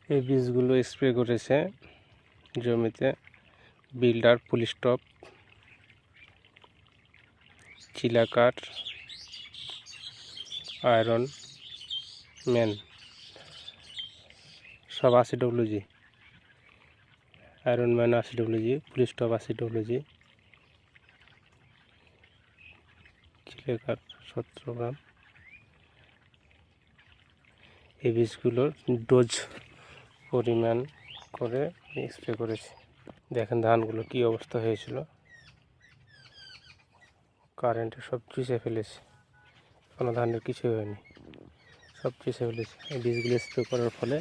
এই বীজগুলো স্প্রে করেছে জমিতে বিল্ডার, পুলিস্টপ, চিলাকার, আয়রন ম্যান, সব 80 WG, iron man 80 WG, পুলিস্টপ 80 WG, চিলাকার 17 গ্রাম। এই বীজগুলোর ডোজ পরিমাণ করে স্প্রে করেছি। দেখেন ধানগুলো কি অবস্থা হয়েছিল, কারেন্টে সব চুষে ফেলেছে, কোনো ধানের কিছু হয়নি, সব চুষে ফেলেছে। এই বীজগুলো স্প্রে করার ফলে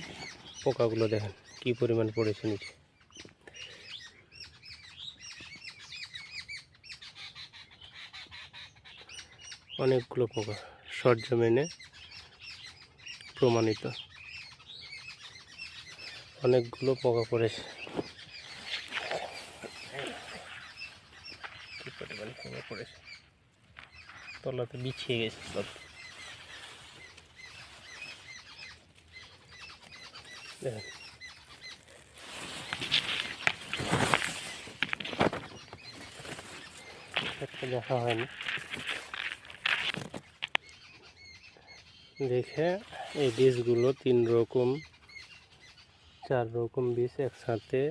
পোকাগুলো দেখেন কি পরিমাণ পড়েছে নিচে। অনেকগুলো পোকা সরজমিনে প্রমাণিত, অনেকগুলো পোকা পড়েছে। কি পরিমাণ পোকা পড়েছে, তলাতে বিছিয়ে গেছে সব। দেখেন একটা দেখা হয়নি, দেখে এই বীজগুলো 3 রকম 4 রকম বীজ একসাথে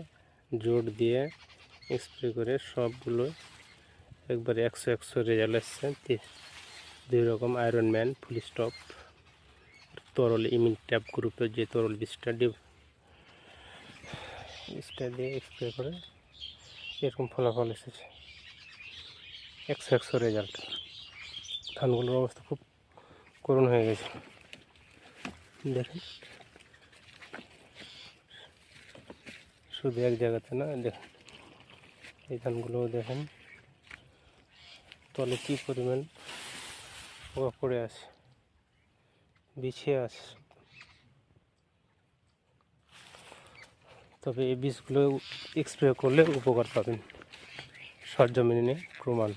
জোট দিয়ে স্প্রে করে সবগুলো একবারে 100 রেজাল্ট এসছে। 2 রকম আয়রন ম্যান, পুলিস্টপ, তরল ইমিনট্যাপ গ্রুপের যে তরল বীজটা দিয়ে স্প্রে করে এরকম ফলাফল এসেছে, 100 রেজাল্ট। ধানগুলোর অবস্থা খুব করুণ হয়ে গেছে। দেখেন শুধু এক জায়গাতে না, দেখেন এই ধানগুলোও দেখেন তলে কি পরিমাণ পোকা পড়ে আছে, বিছিয়ে আছে। তবে এই বীজগুলো স্প্রে করলে উপকার পাবেন, সরজমিনে প্রমাণ।